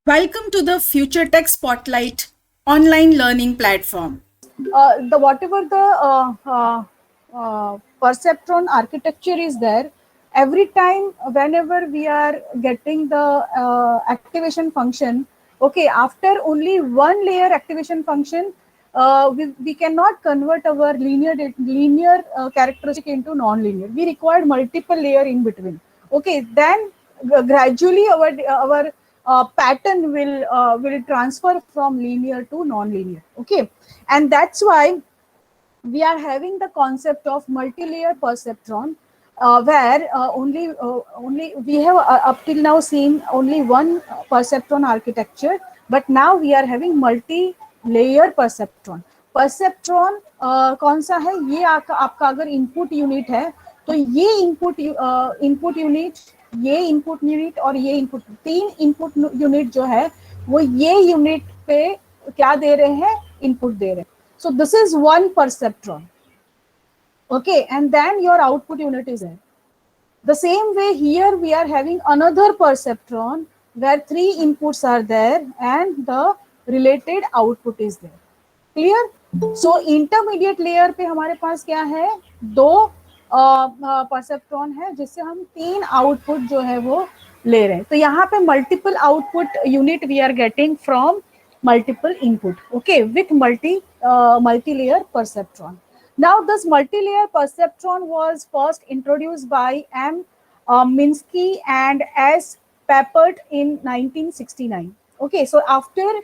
Welcome to the Future Tech Spotlight online learning platform. The whatever the perceptron architecture is there, every time whenever we are getting the activation function, okay, after only one layer activation function, we cannot convert our linear characteristic into non-linear. We required multiple layer in between. Okay, then gradually our pattern will transfer from linear to non-linear. Okay, and that's why we are having the concept of multi-layer perceptron, where only we have up till now seen only one perceptron architecture, but now we are having multi-layer perceptron. perceptron कौन सा है ये आपका अगर input unit है तो ये input unit, ये इनपुट यूनिट और ये इनपुट, तीन इनपुट यूनिट जो है वो ये यूनिट पे क्या दे रहे हैं, इनपुट दे रहे हैं. So this is one perceptron. Okay, and then your output unit is there. The same way here we are having another perceptron where three inputs are there and the related output is there. Clear? So intermediate layer पे हमारे पास क्या है, दो perceptron है जिससे हम तीन output जो है वो ले रहे हैं. तो यहाँ पे multiple output unit we are getting from multiple input, okay, with multi-layer perceptron. Now this multi-layer perceptron was first introduced by M. Minsky and S. Papert in 1969. Okay, so after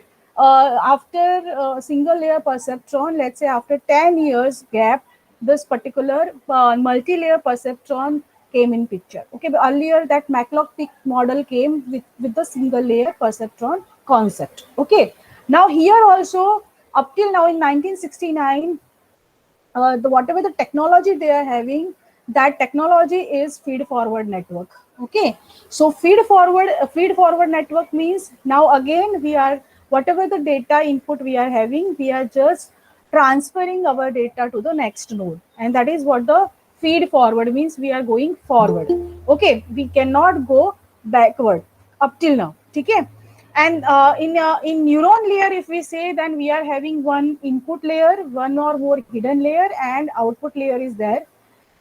single layer perceptron, let's say after 10 years gap, this particular multi-layer perceptron came in picture. Okay, but earlier that Matlock-Pick model came with the single layer perceptron concept. Okay, now here also up till now in 1969, whatever the technology they are having, that technology is feed forward network. Okay, so feed forward network means now again we are, whatever the data input we are having, we are just transferring our data to the next node, and that is what the feed forward means. We are going forward. Okay, we cannot go backward up till now. Okay, and in neuron layer, if we say, then we are having one input layer, one or more hidden layer, and output layer is there.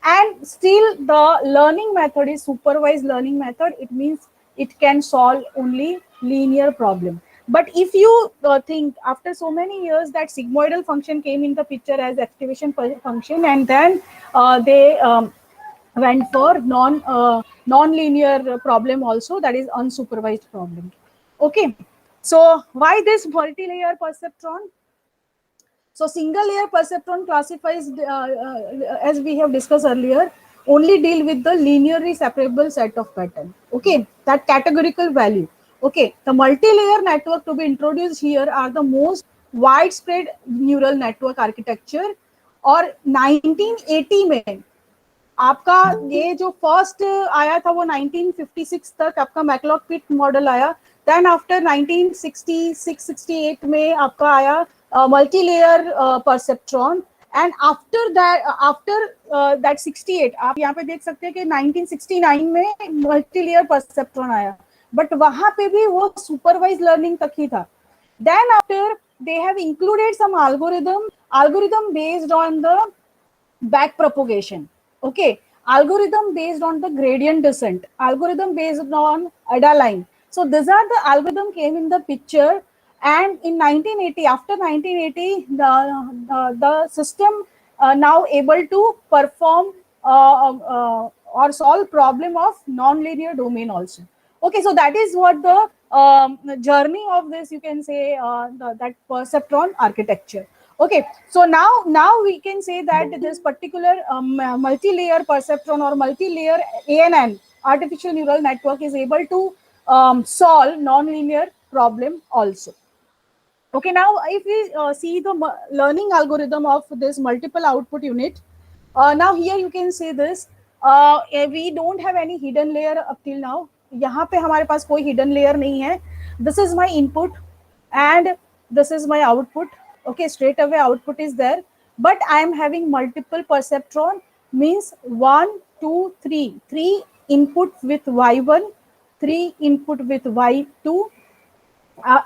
And still the learning method is supervised learning method. It means it can solve only linear problem. But if you think after so many years that sigmoidal function came in the picture as activation function, and then they went for non-linear problem also, that is unsupervised problem. Okay, so why this multi-layer perceptron? So single layer perceptron classifies, as we have discussed earlier, only deal with the linearly separable set of pattern. Okay, that categorical value. Okay, the multi-layer network to be introduced here are the most widespread neural network architecture. और 1980 में आपका ये जो first आया था वो 1956 तक आपका मैकलॉक पिट मॉडल आया. देन आफ्टर 1966-68 में आपका आया multi layer perceptron. And after that 68 आप यहाँ पे देख सकते हैं कि 1969 में मल्टी लेयर परसेप्ट्रॉन आया, बट वहां पे भी वो सुपरवाइज लर्निंग तक ही था. Then after they have included some algorithm based on the back propagation. Okay, algorithm based on the gradient descent, algorithm based on Adaline. So these are the algorithm came in the picture. And in 1980, after 1980, the system now able to perform or solve problem of non-linear domain also. Okay, so that is what the journey of this, you can say, that perceptron architecture. Okay, so now we can say that this particular multi-layer perceptron or multi-layer ANN, artificial neural network, is able to solve non-linear problem also. Okay, now if we see the learning algorithm of this multiple output unit, now here you can see this, we don't have any hidden layer up till now. यहाँ पे हमारे पास कोई hidden layer नहीं है. This is my input and this is my output. Okay, straight away output is there, but I am having multiple perceptron, means 1 2 3 input with y1, 3 input with y2,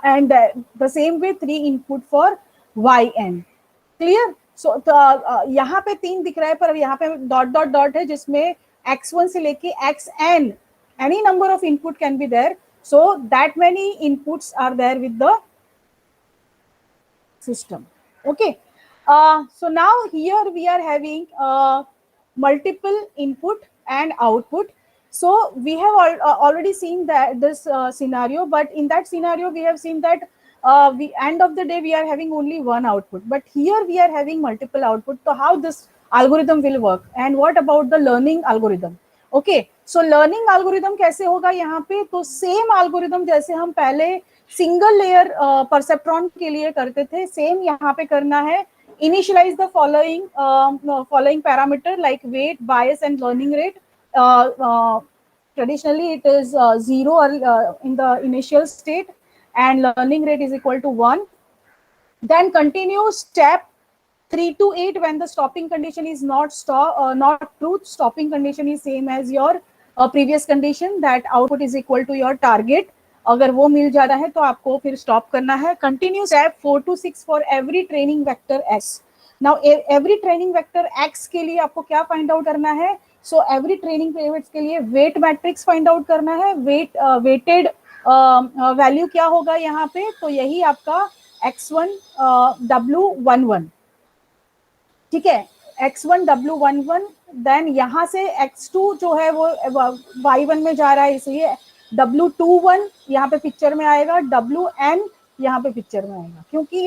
and the same way 3 input for yn. Clear? सो यहाँ पे 3 दिख रहा है, पर यहाँ पे dot dot dot है जिसमें x1 से लेके xn any number of input can be there, so that many inputs are there with the system. Okay, so now here we are having multiple input and output. So we have already seen that this scenario, but in that scenario we have seen that we end of the day we are having only one output, but here we are having multiple output. So how this algorithm will work, and what about the learning algorithm? Okay, so learning algorithm कैसे होगा यहाँ पे? तो same algorithm जैसे हम पहले single layer perceptron के लिए करते थे, सेम यहाँ पे करना है. Initialize the following parameter like weight, bias and learning rate. Traditionally it is 0 in the initial state, and learning rate is equal to 1. Then continue step 3 to 8 when the stopping condition is not true. Stopping condition is same as your previous condition, that output is equal to your target. अगर वो मिल जाता है तो आपको फिर stop करना है. Continue step 4 to 6 for every training vector x. Now every training vector x के लिए आपको क्या फाइंड आउट करना है? सो एवरी ट्रेनिंग वेट्स के लिए वेट मैट्रिक्स फाइंड आउट करना है. वेटेड वैल्यू क्या होगा यहाँ पे? तो यही आपका x1 w11, ठीक है, x1 w11. देन यहाँ से x2 जो है वो y1 में जा रहा है, इसलिए w21 यहाँ पे पिक्चर में आएगा, wn यहाँ पे पिक्चर में आएगा, क्योंकि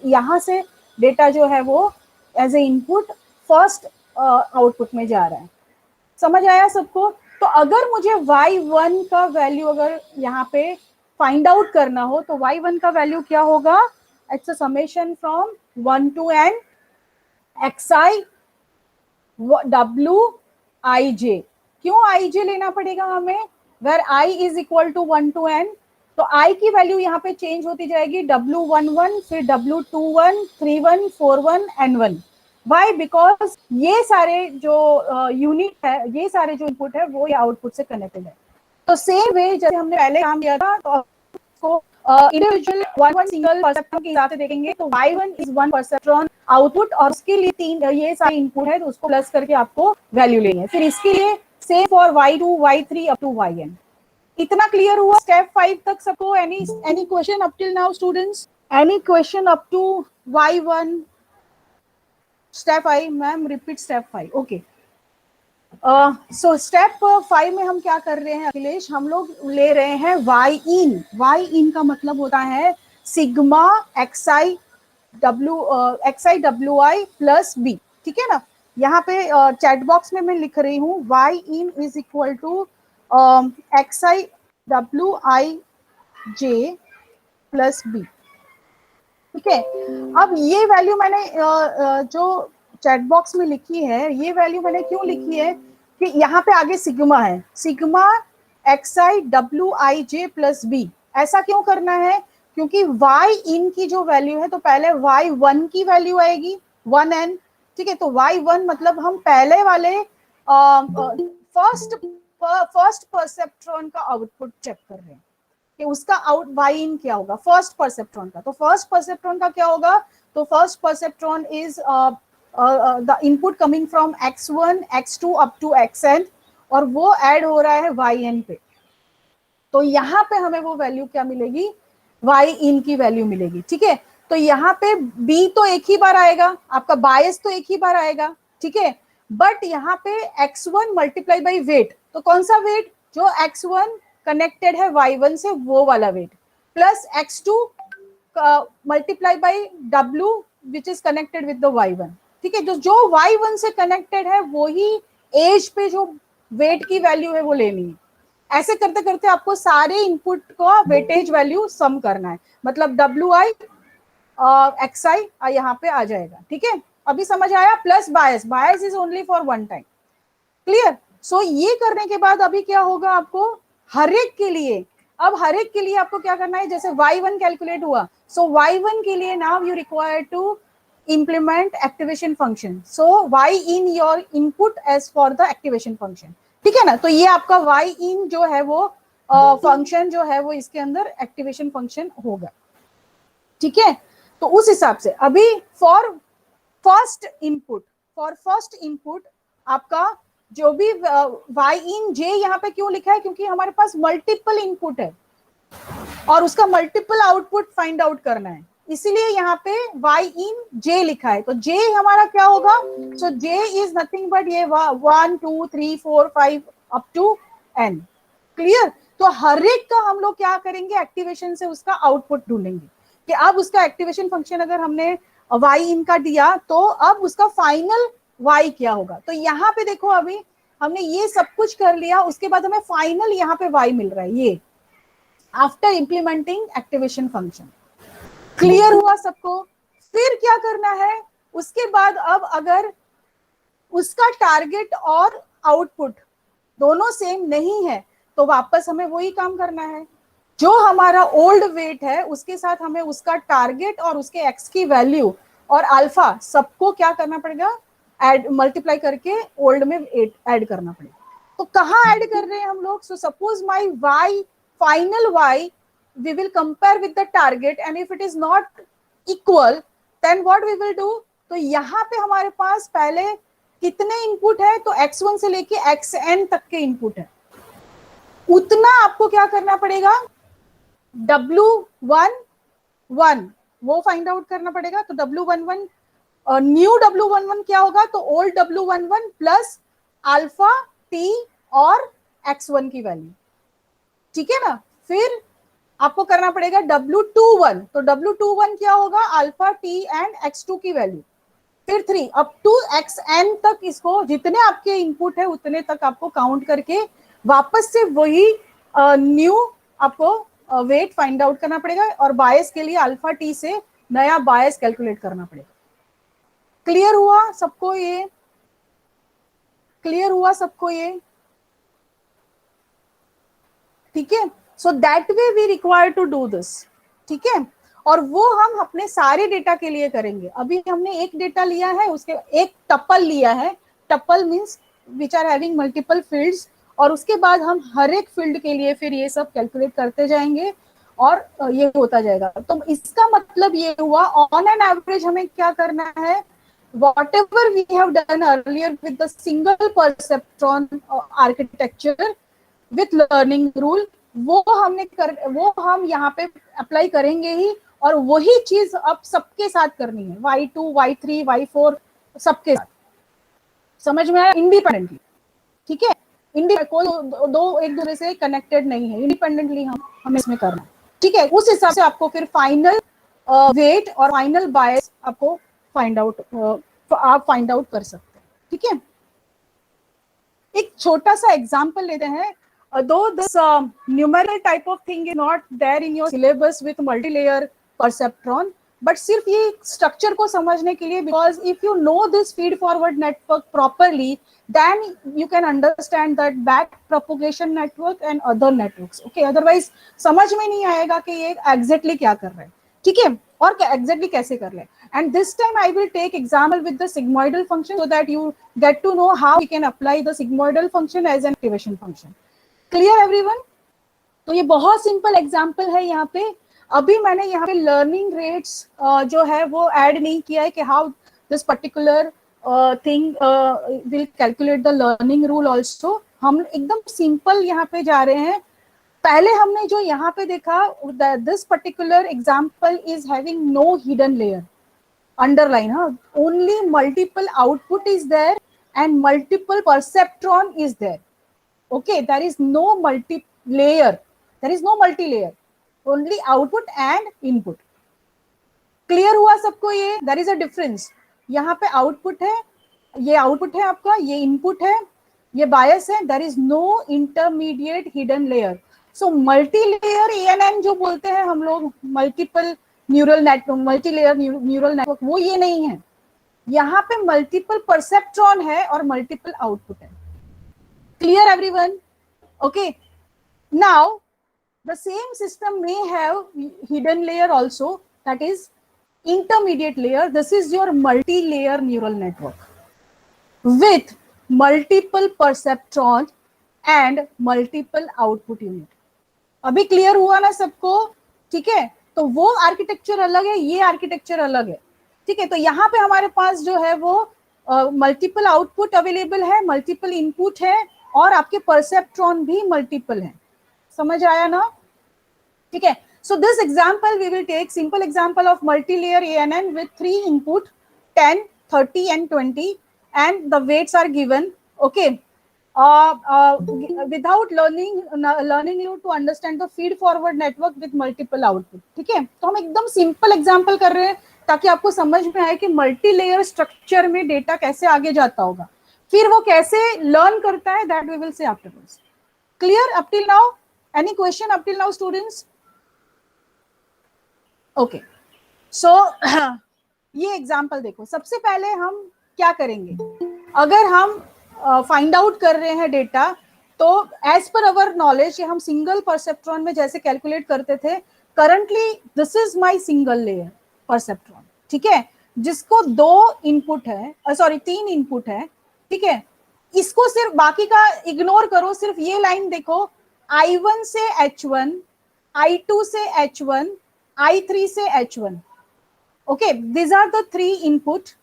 यहाँ से डेटा जो है वो as a input first output में जा रहा है. समझ आया सबको? तो अगर मुझे y1 का वैल्यू अगर यहाँ पे फाइंड आउट करना हो तो y1 का वैल्यू क्या होगा? It's a summation from 1 to n xi wij. क्यों ij लेना पड़ेगा हमें? Where i is equal to 1 to n, तो i की वैल्यू यहाँ पे चेंज होती जाएगी, w11 फिर w21 31 41 n1. वाई? बिकॉज ये सारे जो यूनिट है, ये सारे जो इनपुट है वो ये आउटपुट से कनेक्टेड है. तो सेम वे जैसे हमने पहले काम किया था, तो उसको इंडिविजुअल वन सिंगल परसेप्ट्रॉन के हिसाब से देखेंगे. तो y1 इज 1 परसेप्ट्रॉन आउटपुट, और उसके लिए 3 ये सारे इनपुट है, तो उसको प्लस करके आपको वैल्यू लेनी है. फिर इसके लिए same for y2 y3 up to yn. इतना क्लियर हुआ स्टेप 5 तक सबको? Any question up till now students? Any question up to y1 step 5? Ma'am repeat step 5. Okay, so step 5 में हम क्या कर रहे हैं अखिलेश? हम लोग ले रहे हैं y in का मतलब होता है sigma xi wi plus b. ठीक है ना? यहाँ पे चैट बॉक्स में मैं लिख रही हूँ y in is equal to xi wi j plus b. ठीक है, अब ये वैल्यू मैंने जो चैट बॉक्स में लिखी है, ये वैल्यू मैंने क्यों लिखी है कि यहाँ पे आगे सिग्मा है, sigma xi wij plus b. ऐसा क्यों करना है? क्योंकि y in की जो वैल्यू है, तो पहले y1 की वैल्यू आएगी 1n. ठीक है, तो y1 मतलब हम पहले वाले फर्स्ट परसेप्ट्रॉन का आउटपुट चेक कर रहे हैं कि उसका आउट y in क्या होगा फर्स्ट परसेप्ट्रॉन का. तो फर्स्ट परसेप्ट्रॉन का क्या होगा? तो first perceptron is the input coming from x1 x2 up to xn, और वो ऐड हो रहा है yn पे. तो यहाँ पे हमें वो वैल्यू क्या मिलेगी? y in की वैल्यू मिलेगी. ठीक है, तो यहाँ पे b तो एक ही बार आएगा, आपका बायस तो एक ही बार आएगा. ठीक है, बट यहाँ पे x1 मल्टीप्लाई बाई वेट, तो कौन सा वेट? जो x1 कनेक्टेड है y1 से, वो वाला weight, plus x2 multiply by w which is connected with the y1. ठीक है, जो y1 से कनेक्टेड है वो ही एज पे जो वेट की वैल्यू है वो लेनी है. ऐसे करते करते आपको सारे इनपुट को वेटेज वैल्यू सम करना है, मतलब wi xi यहाँ पे आ जाएगा. ठीक है, अभी समझ आया? Plus bias, bias is only for one time. Clear? So ये करने के बाद अभी क्या होगा आपको? हर एक के लिए, अब हर एक के लिए आपको क्या करना है? जैसे y1 कैलकुलेट हुआ, सो y1 के लिए now you require to implement activation function. So y in your input as for the activation function. ठीक है ना? तो ये आपका y in जो है वो फंक्शन जो है वो इसके अंदर एक्टिवेशन फंक्शन होगा, ठीक है। तो उस हिसाब से अभी फॉर फर्स्ट इनपुट आपका जो भी y इन j यहाँ पे क्यों लिखा है, क्योंकि हमारे पास मल्टीपल इनपुट है और उसका मल्टीपल आउटपुट फाइंड आउट करना है, इसीलिए यहाँ पे y इन j लिखा है। तो j हमारा क्या होगा, सो j इज नथिंग बट ये 1 2 3 4 5 अप टू n, क्लियर। तो हर एक का हम लोग क्या करेंगे, एक्टिवेशन से उसका आउटपुट ढूंढेंगे कि अब उसका एक्टिवेशन फंक्शन अगर हमने y इन का दिया तो अब उसका फाइनल y क्या होगा। तो यहाँ पे देखो अभी हमने ये सब कुछ कर लिया, उसके बाद हमें फाइनल यहाँ पे y मिल रहा है, ये after implementing activation function. Clear हुआ सबको। फिर क्या करना है उसके बाद, अब अगर उसका टारगेट और आउटपुट दोनों सेम नहीं है तो वापस हमें वही काम करना है, जो हमारा ओल्ड वेट है उसके साथ हमें उसका टारगेट और उसके एक्स की वैल्यू और अल्फा सबको क्या करना पड़ेगा, ऐड मल्टीप्लाई करके ओल्ड में ऐड करना पड़ेगा। तो कहाँ ऐड कर रहे हैं हम लोग, so suppose my y final y we will compare with the target and if it is not equal then what we will do। तो यहाँ पे हमारे पास पहले कितने इनपुट है, तो x1 से लेके xn तक के इनपुट है, उतना आपको क्या करना पड़ेगा, W11 वो फाइंड आउट करना पड़ेगा। तो W11 न्यू W11 क्या होगा, तो old W11 plus alpha t और x1 की वैल्यू, ठीक है ना। फिर आपको करना पड़ेगा W21, तो W21 क्या होगा, अल्फा t एंड x2 की वैल्यू, फिर 3 अप टू xn तक, इसको जितने आपके इनपुट है उतने तक आपको काउंट करके वापस से वही न्यू आपको वेट फाइंड आउट करना पड़ेगा और बायस के लिए अल्फा टी से नया बायस कैलकुलेट करना पड़ेगा। क्लियर हुआ सबको ये, क्लियर हुआ सबको ये, ठीक है। So that way we require to do this, ठीक है। और वो हम अपने सारे डेटा के लिए करेंगे। अभी हमने एक डेटा लिया है, उसके एक टपल लिया है, tuple means which are having multiple fields, और उसके बाद हम हर एक फील्ड के लिए फिर ये सब कैलकुलेट करते जाएंगे और ये होता जाएगा। तो इसका मतलब ये हुआ ऑन एन एवरेज हमें क्या करना है, whatever we have done earlier with the single perceptron architecture with learning rule, वो हम यहाँ पे अप्लाई करेंगे ही, और वही चीज अब सबके साथ करनी है, y2 y3 y4 सबके साथ, समझ में आया, इंडिपेंडेंटली, ठीक है। कोई दो एक दूसरे से कनेक्टेड नहीं है, इंडिपेंडेंटली हमें इसमें करना है, ठीक है। उस हिसाब से आपको फिर फाइनल वेट और फाइनल बायस आपको आप फाइंड आउट कर सकते हैं, ठीक है। एक छोटा सा एग्जांपल लेते हैं। Though this numeral type of thing is not there in your syllabus with multi-layer perceptron, but सिर्फ ये स्ट्रक्चर को समझने के लिए, because if you know this feed forward network properly, then you can understand that back propagation network and other networks, okay। otherwise समझ में नहीं आएगा कि ये exactly क्या कर रहा है, ठीक है, और exactly कैसे कर रहे हैं। And this time I will take example with the sigmoidal function so that you get to know how we can apply the sigmoidal function as an activation function। Clear everyone. तो ये बहुत simple example है यहाँ पे। अभी मैंने यहाँ पे लर्निंग रेट्स जो है वो ऐड नहीं किया है कि how this particular thing will calculate the learning rule also. हम एकदम सिंपल यहाँ पे जा रहे हैं। पहले हमने जो यहाँ पे देखा, this particular example is having no hidden layer, underline, हाँ, only multiple output is there and multiple perceptron is there, okay, there is no multi-layer, only output and input। Clear हुआ सबको ये, there is a difference। यहाँ पे output है, ये output है आपका, ये इनपुट है, ये बायस है, there is no intermediate hidden layer। so multi-layer ANN जो बोलते हैं हम लोग, multiple neural network, multi-layer neural network, वो ये नहीं है। यहाँ पे मल्टीपल परसेप्ट्रॉन है और मल्टीपल आउटपुट है। Clear everyone? Okay. Now the same system may have hidden layer also, that is intermediate layer. This is your multi-layer neural network with multiple perceptron and multiple output unit. अभी clear हुआ ना सबको? ठीक है, तो वो architecture अलग है, ये आर्किटेक्चर अलग है। ठीक है, तो यहाँ पे हमारे पास जो है वो मल्टीपल आउटपुट अवेलेबल है, मल्टीपल इनपुट है, और आपके परसेप्ट्रॉन भी मल्टीपल है। समझ आया ना? ठीक है, so this example we will take simple example of multi-layer ANN with 3 input 10, 30 and 20, and the weights are given. Okay, without learning you to understand the feed forward network with multiple output. ठीक है, तो हम एकदम simple example कर रहे हैं ताकि आपको समझ में आए कि मल्टी लेयर स्ट्रक्चर में डेटा कैसे आगे जाता होगा, फिर वो कैसे लर्न करता है, that we will say afterwards. Clear up till now? Any question up till now students? Okay, so ये एग्जाम्पल देखो। सबसे पहले हम क्या करेंगे, अगर हम फाइंड आउट कर रहे हैं डेटा, तो एज पर अवर नॉलेज हम सिंगल परसेप्ट्रॉन में जैसे कैलकुलेट करते थे, currently this is my single layer perceptron. ठीक है, जिसको 2 इनपुट है, सॉरी 3 इनपुट है। ठीक है, इसको सिर्फ बाकी का इग्नोर करो, सिर्फ ये लाइन देखो, I1 से H1, I2 से H1, I3 से H1. Okay, these are the 3 input.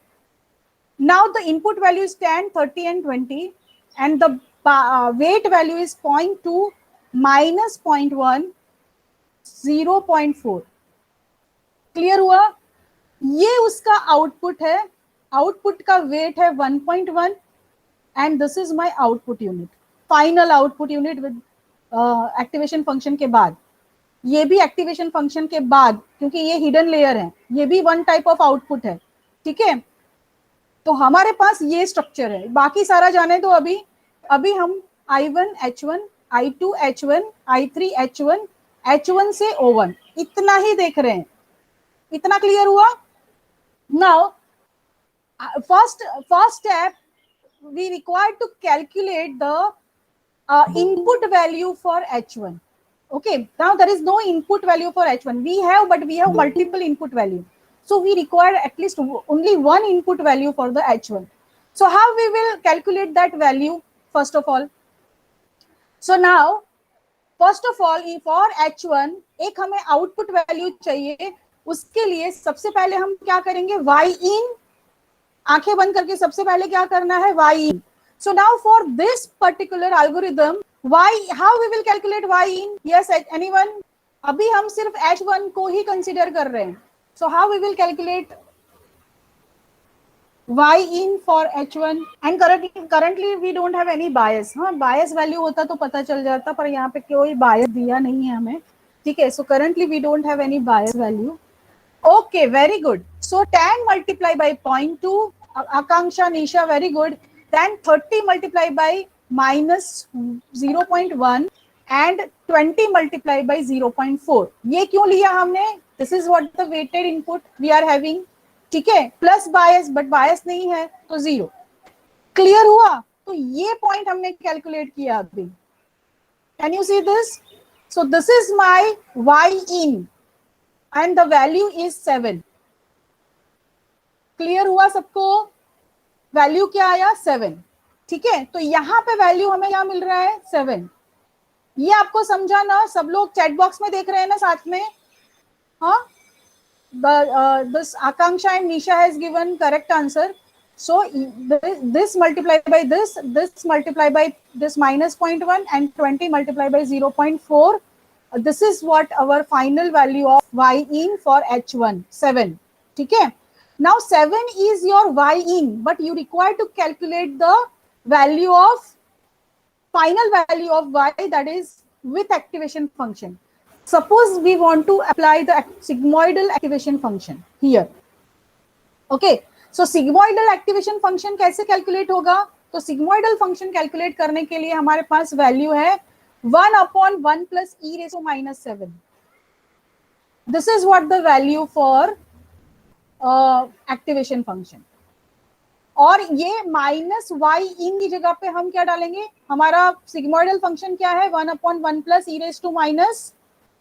Now the input value is 10, 30 and 20, and the weight value is 0.2 minus 0.1, 0.4. Clear हुआ? ये उसका आउटपुट है, आउटपुट का वेट है 1.1, and this is my output unit, final output unit with activation function के बाद। ये भी एक्टिवेशन फंक्शन के बाद, क्योंकि ये हिडन लेयर है, ये भी 1 टाइप ऑफ आउटपुट है। ठीक है, तो हमारे पास ये स्ट्रक्चर है, बाकी सारा जाने दो। अभी हम I1 H1, I2 H1, I3 H1, H1 से O1 इतना ही देख रहे हैं। इतना क्लियर हुआ? Now first step, we require to calculate the input value for H1. Okay, now there is no input value for H1. We have multiple input value. So we require at least only one input value for the H1. So how we will calculate that value first of all? So now, first of all, for H1 एक हमें output value चाहिए। उसके लिए सबसे पहले हम क्या करेंगे, Y in, आंखें बंद करके सबसे पहले क्या करना है, Y in. So now for this particular algorithm, how we will calculate Y in? Yes, anyone? अभी हम सिर्फ H1 को ही कंसिडर कर रहे हैं। So how we will calculate Y in for H1? And currently we don't have any bias. हाँ, bias value होता तो पता चल जाता, पर यहाँ पे कोई bias दिया नहीं है हमें। ठीक है, so currently we don't have any bias value. Okay, very good. So 10 multiplied by 0.2, Akanksha, Nisha, very good. Then 30 multiplied by minus 0.1 and 20 multiplied by 0.4. ये क्यों लिया हमने? This is what the weighted input we are having. ठीक है, plus bias, but बायस नहीं है तो 0. Clear हुआ? तो ये पॉइंट हमने कैलकुलेट किया अभी। Can you see this? So this is my Y in and the value is 7. Clear हुआ सबको? वैल्यू क्या आया? 7. ठीक है, तो यहाँ पे वैल्यू हमें क्या मिल रहा है? 7. ये आपको समझा ना? सब लोग चैट बॉक्स में देख रहे हैं ना साथ में? हाँ, this Akanksha and Nisha has given correct answer. So this multiplied by this multiplied by this minus 0.1 and 20 multiplied by 0.4. This is what our final value of Y in for H1, 7. ठीक है, now 7 is your Y in, but you require to calculate the value of final value of Y, that is with activation function. Suppose we want to apply the sigmoidal activation function here. Okay, so sigmoidal activation function कैसे calculate होगा? तो sigmoidal function calculate करने के लिए हमारे पास value है 1/1 plus e raised to minus 7. This is what the value for activation function. और ये माइनस Y in की जगह पे हम क्या डालेंगे? हमारा sigmoidal function क्या है? 1/1 plus e raised to minus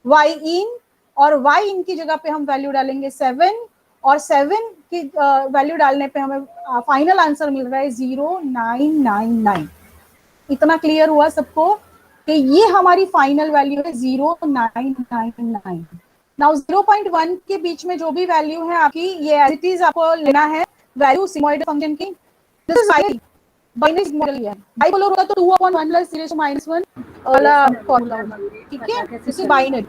Y in, और Y in की जगह पे हम वैल्यू डालेंगे 7, और 7 की वैल्यू डालने पे हमें फाइनल आंसर मिल रहा है 0999. इतना क्लियर हुआ सबको? कि ये हमारी फाइनल वैल्यू है 0999। नाउ 0.1 के बीच में जो भी वैल्यू है आपकी, ये एज इट इज आपको लेना है वैल्यू सिग्मोइड फंक्शन की। This is binary, binary sigmoidal है। बाइपोलर होता तो 2/1 + 10⁻1 वाला फॉर्मूला होगा, ठीक है, दिस इज बाइनरी।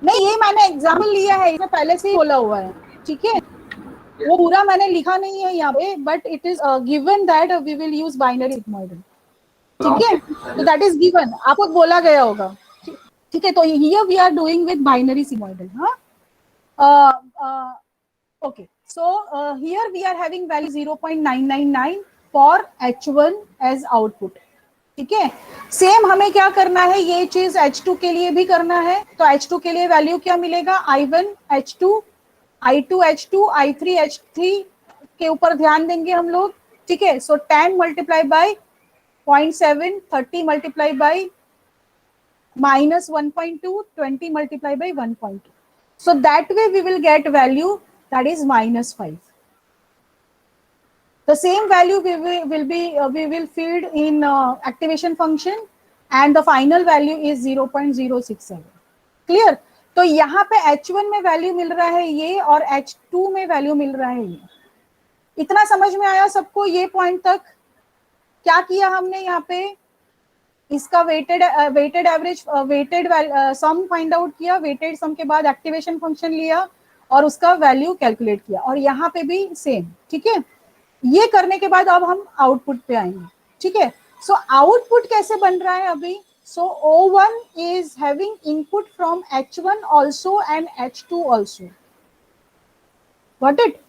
नहीं, ये मैंने एग्जाम्पल लिया है, इसमें पहले से ही बोला हुआ है, ठीक है, वो पूरा मैंने लिखा नहीं है यहाँ पे, but it is given that we will use binary sigmoidal, ठीक है, तो दैट इज गिवन, आपको बोला गया होगा, ठीक है। तो here we are doing with binary sigmoidal. हाँ, okay, so here we are having value 0.999 for H1 as output, ठीक है। सेम हमें क्या करना है, ये चीज H2 के लिए भी करना है। तो H2 के लिए वैल्यू क्या मिलेगा, I1 H2, I2 H2, I3 H3 के ऊपर ध्यान देंगे हम लोग, ठीक है। सो 10 multiply by 0.7, 30 multiply by -1.2, 20 multiplied by 1.2. So that way we will get value that is -5. The same value we will feed in activation function, and the final value is 0.067. Clear? तो यहाँ पे H1 में value मिल रहा है ये, और H2 में value मिल रहा है ये। इतना समझ में आया सबको ये पॉइंट तक? क्या किया हमने यहाँ पे, इसका weighted average weighted sum find out किया, वेटेड सम के बाद एक्टिवेशन फंक्शन लिया और उसका वैल्यू कैलकुलेट किया, और यहाँ पे भी सेम, ठीक है। ये करने के बाद अब हम आउटपुट पे आएंगे, ठीक है। सो आउटपुट कैसे बन रहा है अभी, सो O1 is having input from H1 also and H2 also, what it,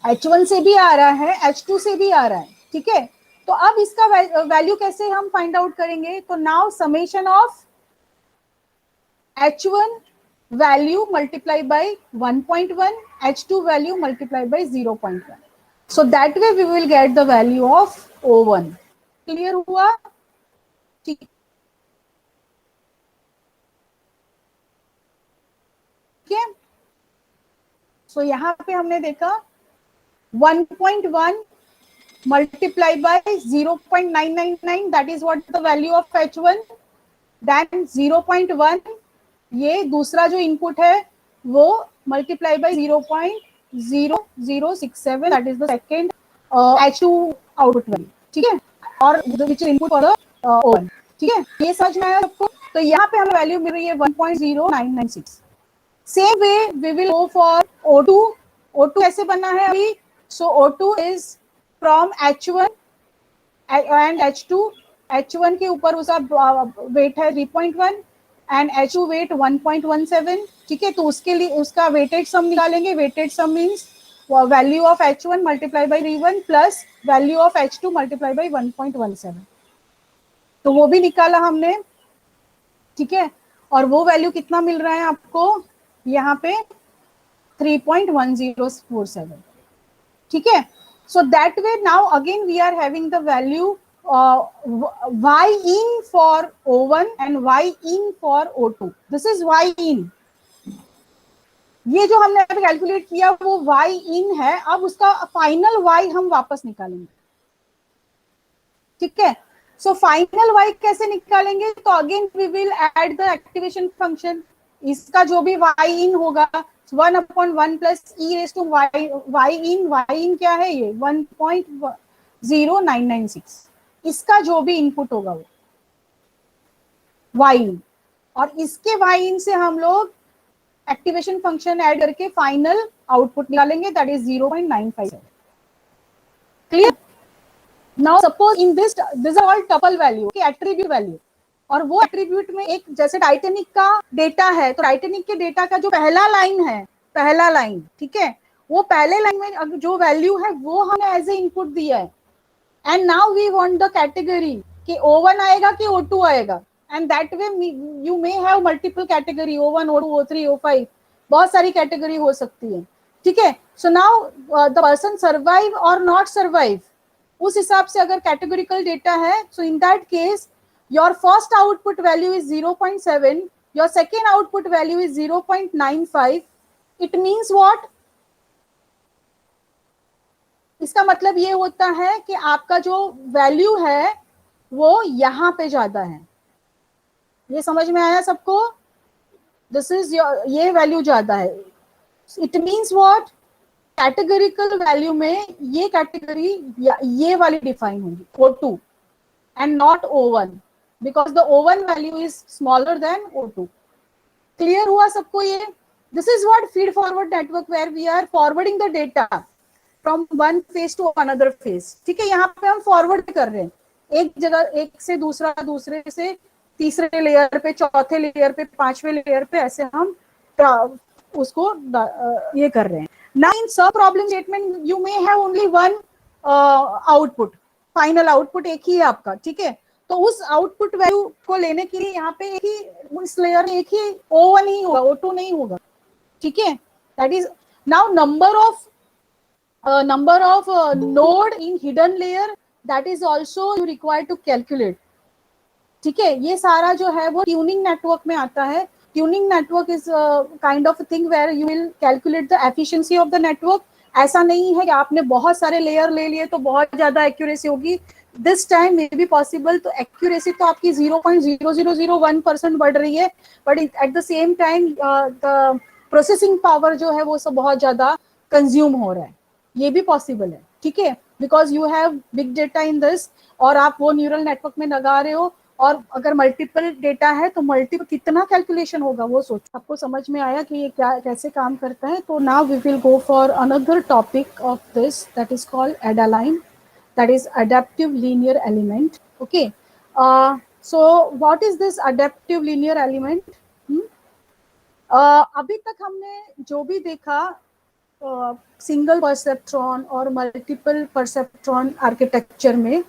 H1 से भी आ रहा है, H2 से भी आ रहा है, ठीक है। तो अब इसका वैल्यू कैसे हम फाइंड आउट करेंगे, तो now summation of H1 value multiply by 1.1, H2 value multiply by 0.1, so that way we will get the value of O1। Clear हुआ? ठीक है। सो यहाँ पे हमने देखा 1.1 multiply by 0.999, that is what the value of H1, then 0.1 ये दूसरा जो इनपुट है वो multiply by 0.0067, that is the second H2 output value, ठीक है, और which is input for the O1, ठीक है। ये समझ में आया सबको? तो यहाँ पे हमें वैल्यू मिल रही है 1.0996। Same way we will go for O2। O2 कैसे बना है अभी, सो O2 is from H1 and H2, H1 के ऊपर उसका वेट है 3.1 एंड H2 वेट 1.17, ठीक है। तो उसके लिए उसका वेटेड सम निकालेंगे, weighted sum means value of H1 multiply by 3.1 plus value of H2 multiply by 1.17, तो वो भी निकाला हमने, ठीक है। और वो वैल्यू कितना मिल रहा है आपको यहाँ पे 3.1047, ठीक है। So that way now again we are having the value y in for O1 and y in for O2. This is y in. ये जो हमने अभी कैलकुलेट किया वो y in है। अब उसका फाइनल y हम वापस निकालेंगे, ठीक है। सो फाइनल y कैसे निकालेंगे, तो again we will add the activation function. इसका जो भी y in होगा 1/1 plus e raise to y in क्या है, ये 1.0996, इसका जो भी इनपुट होगा वो y in, और इसके y in से हम लोग एक्टिवेशन फंक्शन ऐड करके फाइनल आउटपुट निकालेंगे, that is 0.957। Clear? Now suppose in this is all tuple value की एट्रीब्यूट वैल्यू, और वो एट्रीब्यूट में एक जैसे टाइटेनिक का डेटा है, तो टाइटेनिक के डेटा का जो पहला लाइन है, पहला लाइन, ठीक है, वो पहले लाइन में जो वैल्यू है वो हमने एज ए इनपुट दिया है, and now we want the category कि O1 आएगा कि O2 आएगा, and that way you may have multiple category O1, O2, O3, O5, बहुत सारी कैटेगरी हो सकती है, ठीक है। So now the person survive और नॉट सर्वाइव, उस हिसाब से अगर कैटेगोरिकल डेटा है, so in that case your first output value is 0.7, your second output value is 0.95. it means what, इसका मतलब ये होता है कि आपका जो वैल्यू है वो यहाँ पे ज्यादा है। ये समझ में आया सबको? दिस इज ये वैल्यू ज्यादा है। It means what, categorical value में ये कैटेगरी ये वाली डिफाइन होगी O2 and not O1 because the O1 value is smaller than O2. Clear हुआ सबको ये? This is what feed forward network where we are forwarding the data from one phase to another phase. ठीक है, यहाँ पे हम forward कर रहे हैं एक जगह, एक से दूसरा, दूसरे से तीसरे लेयर पे, चौथे लेयर पे, पांचवे लेयर पे, ऐसे हम उसको ये कर रहे हैं ना। इन सब problem statement you may have only one output, final output एक ही है आपका। ठीक है, तो उस आउटपुट वैल्यू को लेने के लिए यहाँ पे एक ही, इस लेयर में एक ही O1 ही होगा, O2 नहीं होगा। ठीक है, that is now number of node in hidden layer, that is also you require to calculate. ठीक है, ये सारा जो है वो ट्यूनिंग नेटवर्क में आता है। Tuning network is kind of thing where you will calculate the efficiency of the network. ऐसा नहीं है कि आपने बहुत सारे लेयर ले लिए तो बहुत ज्यादा एक्यूरेसी होगी। This time may be possible, तो एक्यूरेसी तो आपकी 0.0001% बढ़ रही है, but at the same time the processing power जो है वो सब बहुत ज्यादा कंज्यूम हो रहा है। ये भी पॉसिबल है। ठीक है, because you have big data in this, और आप वो न्यूरल नेटवर्क में लगा रहे हो, और अगर मल्टीपल डेटा है तो मल्टीपल कितना कैलकुलेशन होगा वो सोचो। आपको समझ में आया कि ये क्या कैसे काम करता है? तो now we will go for another topic of this, that is called ADALINE, that is adaptive linear element. Okay, so what is this adaptive linear element? अभी तक हमने जो भी देखा सिंगल परसेप्ट्रॉन और मल्टीपल परसेप्ट्रॉन आर्किटेक्चर में,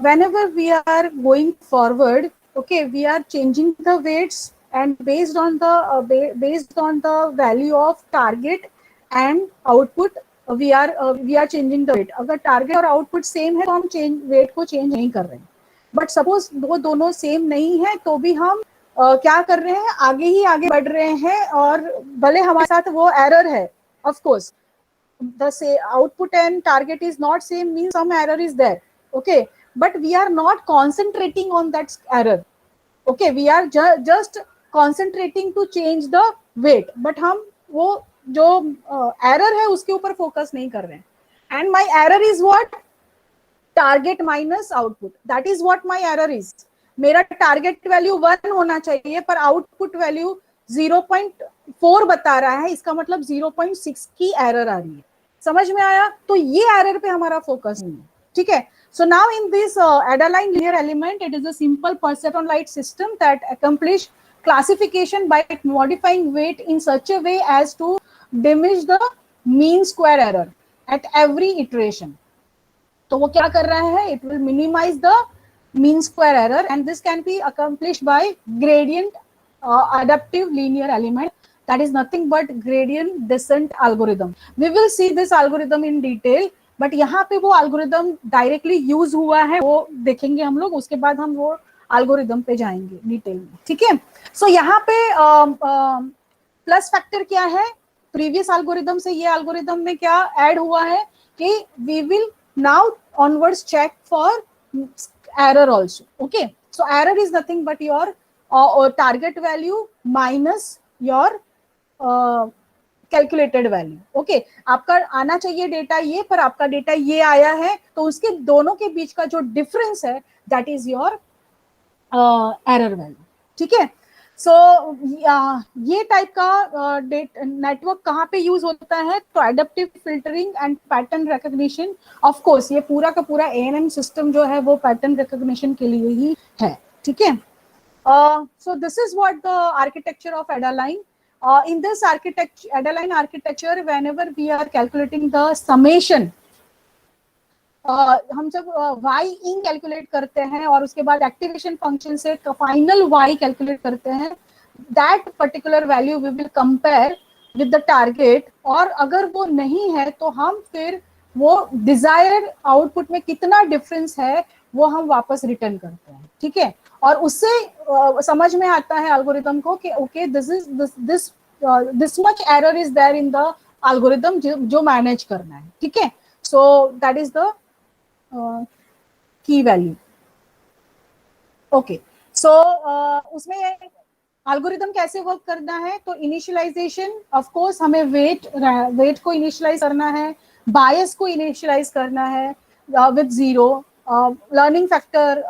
whenever we are going forward, okay, we are changing the weights, and based on the value of target and output, we are changing the weight. अगर target और output same है तो हम wait को change नहीं कर रहे हैं, बट सपोज वो दोनों सेम नहीं है तो भी हम क्या कर रहे हैं, आगे ही आगे बढ़ रहे हैं, और भले हमारे साथ वो एरर है, of course the say output and target is not same, means some error is there. Okay, but we are not concentrating on that error. Okay, we are just concentrating to change the weight, but हम वो जो error है उसके ऊपर focus नहीं कर रहे हैं। and my error is what, target minus output, that is what my error is. मेरा टारगेट वैल्यू 1 होना चाहिए पर आउटपुट वैल्यू 0.4 बता रहा है, इसका मतलब 0.6 की एरर आ रही है। समझ में आया? तो ये एरर पे हमारा फोकस नहीं है। ठीक है, so now in this Adaline linear element, it is a simple perceptron light system that accomplish classification by modifying weight in such a way as to diminish the mean square error at every iteration. तो वो क्या कर रहा है, it will minimize the mean square error, and this can be accomplished by gradient adaptive linear element, that is nothing but gradient descent algorithm. We will see this algorithm in detail, but यहाँ पे वो algorithm directly use हुआ है वो देखेंगे हम लोग, उसके बाद हम वो algorithm पे जाएंगे डिटेल में। ठीक है, सो यहाँ पे प्लस फैक्टर क्या है, प्रीवियस एल्गोरिदम से ये एल्गोरिदम में क्या ऐड हुआ है कि we will now onwards check for error also. Okay, so error is nothing but your target value minus your calculated value. Okay, आपका आना चाहिए डेटा ये, पर आपका डेटा ये आया है, तो उसके दोनों के बीच का जो डिफरेंस है that is your error value. ठीक है, सो ये टाइप का नेटवर्क कहाँ पे यूज होता है, तो adaptive filtering and pattern recognition. Of course ये पूरा का पूरा ANN सिस्टम जो है वो पैटर्न रिकॉग्निशन के लिए ही है। ठीक है, so this is what the architecture of Adaline. In this Adaline architecture, whenever we are calculating the summation, हम जब y in कैलकुलेट करते हैं और उसके बाद एक्टिवेशन फंक्शन से फाइनल y कैलकुलेट करते हैं, that particular value we will compare with the target, और अगर वो नहीं है तो हम फिर वो डिजायर्ड आउटपुट में कितना डिफरेंस है वो हम वापस रिटर्न करते हैं। ठीक है, और उससे समझ में आता है एल्गोरिथम को कि okay this much error is there in the algorithm जो मैनेज करना है। ठीक है, so that is the key value. Okay, so उसमें एल्गोरिदम कैसे वर्क करना है, तो इनिशियलाइजेशन ऑफ कोर्स हमें वेट को इनिशियलाइज करना है, बायस को इनिशियलाइज करना है विद जीरो, लर्निंग फैक्टर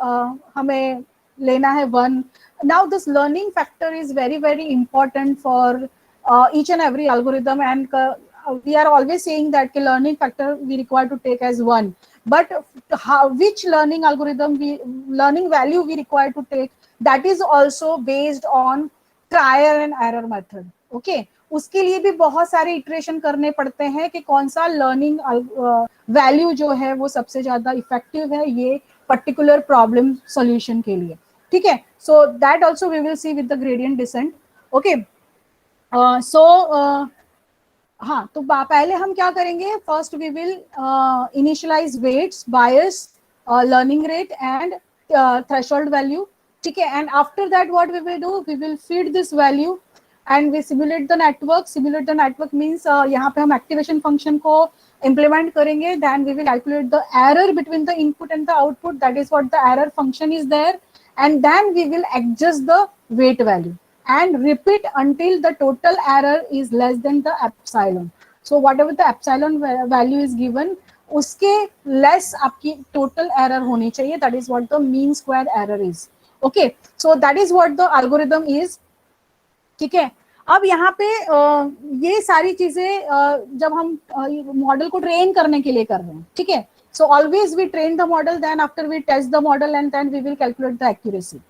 हमें लेना है 1. Now this learning factor is very very important for each and every algorithm, and we are always saying that the learning factor we require to take as 1, but which learning value we require to take, that is also based on trial and error method. Okay, उसके लिए भी बहुत सारे iteration करने पड़ते हैं कि कौन सा लर्निंग वैल्यू जो है वो सबसे ज्यादा इफेक्टिव है ये पर्टिकुलर प्रॉब्लम सॉल्यूशन के लिए. ठीक है, so that also we will see with the gradient descent. Okay, हाँ, तो पहले हम क्या करेंगे, first we will initialize weights, bias, learning rate and threshold value. ठीक है, and after that what we will do, we will feed this value and we simulate the network. Simulate the network means यहाँ पे हम activation function को implement करेंगे, then we will calculate the error between the input and the output, that is what the error function is there, and then we will adjust the weight value and repeat until the total error is less than the epsilon. So whatever the epsilon value is given, उसके less आपकी total error होनी चाहिए, that is what the mean square error is. Okay, so that is what the algorithm is. ठीक है, अब यहाँ पे ये सारी चीजें जब हम मॉडल को ट्रेन करने के लिए कर रहे हैं, ठीक है, so always we train the model, then after we test the model and then we will calculate the accuracy.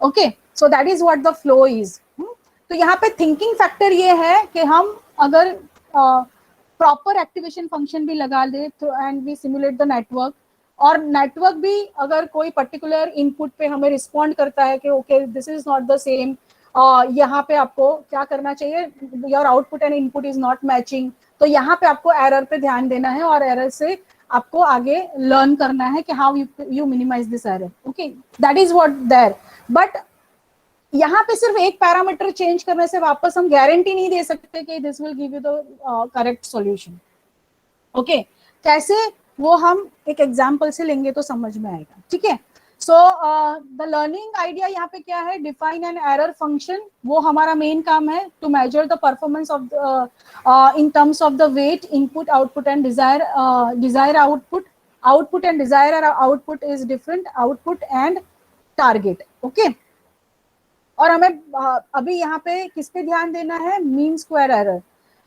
Okay, so that is what the flow is. तो यहाँ पे थिंकिंग फैक्टर ये है कि हम अगर प्रॉपर एक्टिवेशन फंक्शन भी लगा दे and we simulate the network, और नेटवर्क भी अगर कोई पर्टिकुलर इनपुट पे हमें रिस्पॉन्ड करता है कि okay this is not the same, यहाँ पे आपको क्या करना चाहिए, your output and input is not matching, तो यहाँ पे आपको एरर पे ध्यान देना है और एरर से आपको आगे लर्न करना है कि how you minimize this error. Okay, that is what there. But यहाँ पे सिर्फ एक पैरामीटर चेंज करने से वापस हम गारंटी नहीं दे सकते कि this will give you the correct solution. Okay, कैसे वो हम एक एग्जांपल से लेंगे तो समझ में आएगा. ठीक है, सो द लर्निंग आइडिया यहाँ पे क्या है, डिफाइन एन एरर फंक्शन, वो हमारा मेन काम है to measure the performance of in terms of the weight, input, output and desire output and desire output is different, output and target. Okay, और हमें अभी यहाँ पे किस पे ध्यान देना है, mean square error.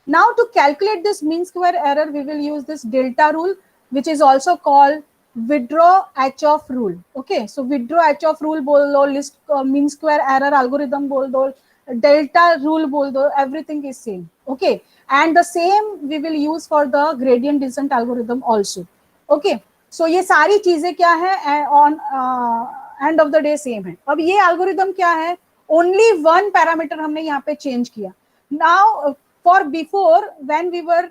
Now to calculate this mean square error we will use this delta rule which is also called withdraw H-off rule. Okay, so withdraw H-off rule बोल दो, list mean square error algorithm बोल दो, delta rule बोल दो, everything is same. Okay, and the same we will use for the gradient descent algorithm also. Okay, so ये सारी चीजें क्या है, on end of the day same है. अब ये algorithm क्या है, only one parameter हमने यहाँ पे change किया. Now for before when we were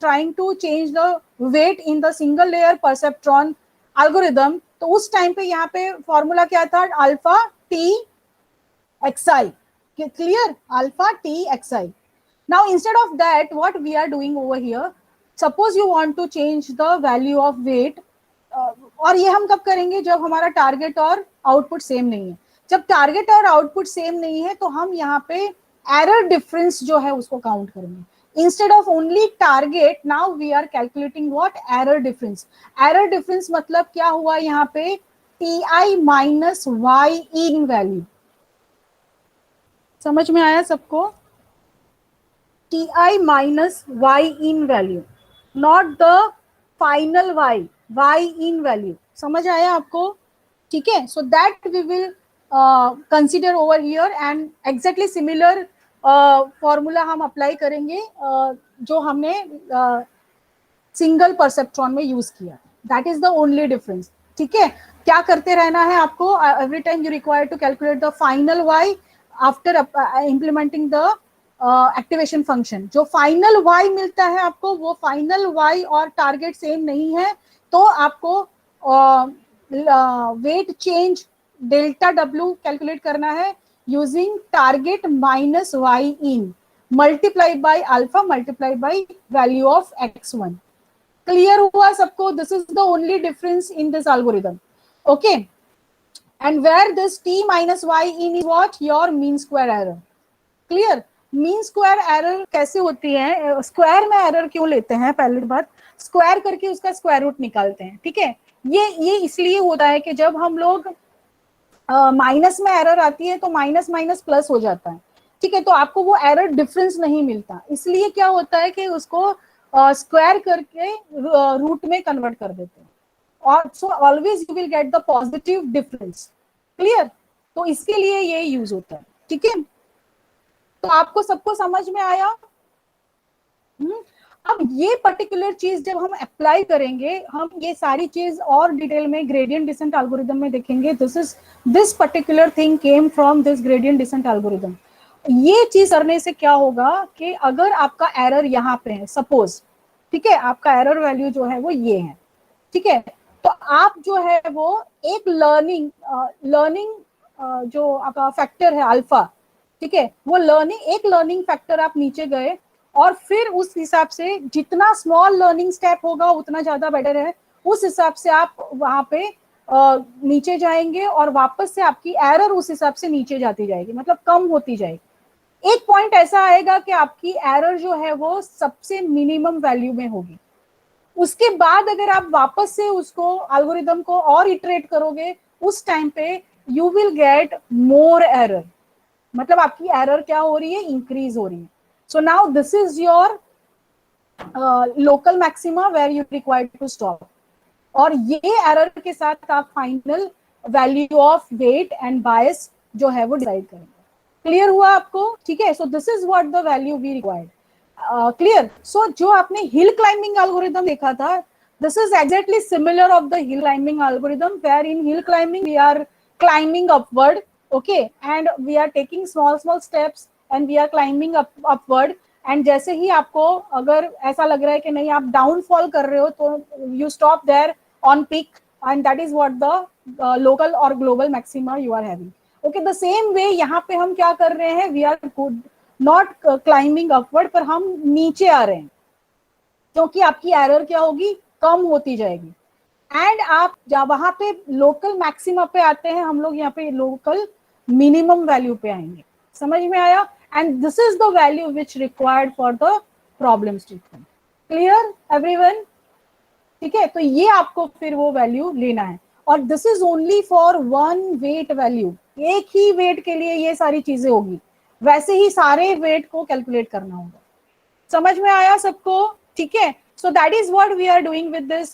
trying to change the weight in the single layer perceptron algorithm, तो उस टाइम पे यहाँ पे फॉर्मूला क्या था, alpha T xi. Clear, alpha t xi. Now instead of that what we are doing over here, suppose you want to change the value of weight, और ये हम कब करेंगे, जब हमारा टारगेट और आउटपुट सेम नहीं है. जब टारगेट और आउटपुट सेम नहीं है तो हम यहाँ पे एरर डिफरेंस जो है उसको काउंट करेंगे. Instead of only target, now we are calculating what, error difference. Error difference मतलब क्या हुआ यहाँ पे, T I minus Y in value. समझ में आया सबको, T I minus Y in value, not the final Y, Y in value. समझ आया आपको. ठीक है, so that we will consider over here and exactly similar formula हम अप्लाई करेंगे जो हमने सिंगल परसेप्ट्रॉन में यूज किया. That is the only difference. ठीक है, क्या करते रहना है आपको, every time you require to calculate the final Y after implementing the activation function. जो फाइनल वाई मिलता है आपको, वो फाइनल वाई और टारगेट सेम नहीं है तो आपको weight change delta W calculate करना है using target minus y in multiplied by alpha multiplied by value of x1. Clear हुआ सबको? This is the only difference in this algorithm. Okay, and where this t minus y in is what? Your mean square error. Clear? Mean square error कैसे होती है, square में error क्यों लेते हैं, पहली बात स्क्वायर करके उसका स्क्वायर रूट निकालते हैं, ठीक है। ये इसलिए होता है कि जब हम लोग माइनस में एरर आती है तो माइनस माइनस प्लस हो जाता है, ठीक है, तो आपको वो एरर डिफरेंस नहीं मिलता, इसलिए क्या होता है कि उसको स्क्वायर करके रूट में कन्वर्ट कर देते हैं, और so always you will get the positive difference. Clear? तो इसके लिए ये यूज होता है, ठीक है। तो आपको सबको समझ में आया? अब ये पर्टिकुलर चीज जब हम अप्लाई करेंगे, हम ये सारी चीज और डिटेल में ग्रेडियंट डिसेंट एल्गोरिथम में देखेंगे। This particular thing came from this gradient descent algorithm. ये चीज करने से क्या होगा कि अगर आपका एरर यहाँ पे है सपोज, ठीक है, आपका एरर वैल्यू जो है वो ये है, ठीक है, तो आप जो है वो एक लर्निंग जो आपका फैक्टर है अल्फा, ठीक है, वो एक लर्निंग फैक्टर आप नीचे गए, और फिर उस हिसाब से जितना स्मॉल लर्निंग स्टेप होगा उतना ज्यादा बेटर है, उस हिसाब से आप वहां पे नीचे जाएंगे, और वापस से आपकी एरर उस हिसाब से नीचे जाती जाएगी, मतलब कम होती जाएगी। एक पॉइंट ऐसा आएगा कि आपकी एरर जो है वो सबसे मिनिमम वैल्यू में होगी। उसके बाद अगर आप वापस से उसको एल्गोरिदम को और इटरेट करोगे, उस टाइम पे you will get more error, मतलब आपकी एरर क्या हो रही है, इंक्रीज हो रही है। So now this is your local maxima where you required to stop, और ये एरर के साथ आप final value of weight and bias जो है वो डिसाइड करेंगे। क्लियर हुआ आपको? ठीक है, so this is what the value we required. Clear? So जो आपने हिल क्लाइंबिंग एल्गोरिथम देखा था, this is exactly similar of the hill climbing algorithm, where in hill climbing we are climbing upward, okay, and we are taking small steps and we are climbing upward, and जैसे ही आपको अगर ऐसा लग रहा है कि नहीं आप डाउनफॉल कर रहे हो, तो you stop there on peak, and that is what the local or global maxima you are having. Okay, the same way यहाँ पे हम क्या कर रहे हैं, we are good not climbing upward, पर हम नीचे आ रहे हैं, क्योंकि आपकी एरर क्या होगी, कम होती जाएगी, एंड आप जब वहां पे लोकल मैक्सिमा पे आते हैं, हम लोग यहाँ पे लोकल मिनिमम वैल्यू पे आएंगे। समझ में आया? And this is the value which required for the problem statement. Clear everyone? ठीक है, तो ये आपको फिर वो वैल्यू लेना है, और this is only for one weight value, एक ही वेट के लिए ये सारी चीजें होगी, वैसे ही सारे वेट को कैलकुलेट करना होगा। समझ में आया सबको? ठीक है, so that is what we are doing with this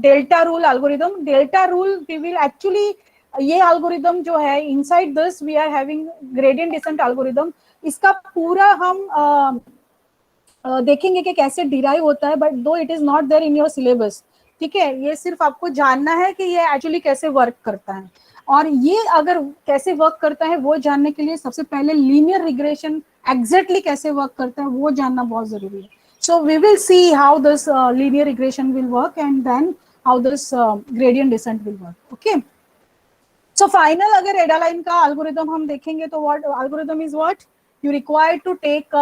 delta rule algorithm. Delta rule we will actually ये algorithm जो है inside this we are having gradient descent algorithm, इसका पूरा हम देखेंगे कि कैसे डिराइव होता है, but though it is not there in your syllabus. ठीक है, ये सिर्फ आपको जानना है कि ये एक्चुअली कैसे वर्क करता है, और ये अगर कैसे वर्क करता है वो जानने के लिए सबसे पहले लीनियर रिग्रेशन एग्जैक्टली कैसे वर्क करता है वो जानना बहुत जरूरी है। So we will see how this linear regression will work, and then how this gradient descent will work. Okay, so final अगर एडालाइन का एल्गोरिथम हम देखेंगे तो what algorithm is, what you require to take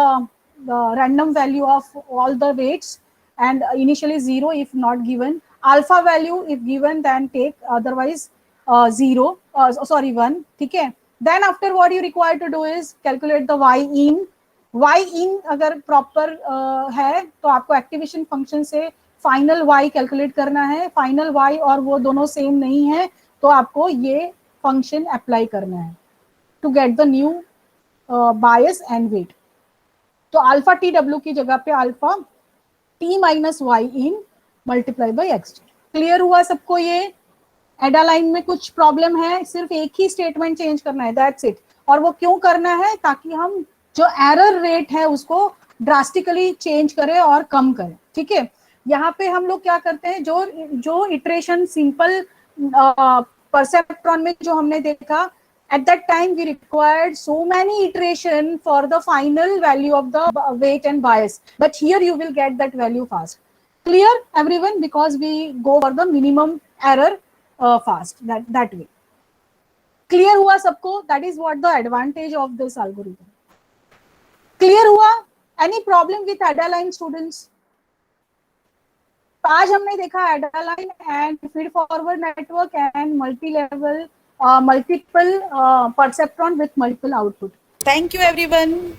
the random value of all the weights, and initially 0 if not given, alpha value if given then take, otherwise 0 sorry 1, ठीक है। then after what you require to do is calculate the y in अगर proper है तो आपको activation function से final y calculate करना है, final y और वो दोनों सेम नहीं है तो आपको ये फंक्शन अप्लाई करना है to get the new bias and weight. तो अल्फा टी डब्ल्यू की जगह पे alpha T minus Y in multiply by X. Clear हुआ सबको? ये एडालाइन में कुछ प्रॉब्लम है, सिर्फ एक ही स्टेटमेंट चेंज करना है, दैट्स इट। और वो क्यों करना है? ताकि हम जो एरर रेट है उसको ड्रास्टिकली चेंज करें और कम करें। ठीक है, यहाँ पे हम लोग क्या करते हैं, जो इटरेशन सिंपल परसेप्ट्रॉन में जो हमने देखा, at that time we required so many iteration for the final value of the weight and bias, but here you will get that value fast. Clear everyone? Because we go for the minimum error fast, that way. Clear हुआ सबको? That is what the advantage of this algorithm. Clear हुआ? Any problem with Adaline students? आज हमने देखा ADALINE and feed forward network and multi level multiple perceptron with multiple output. Thank you, everyone.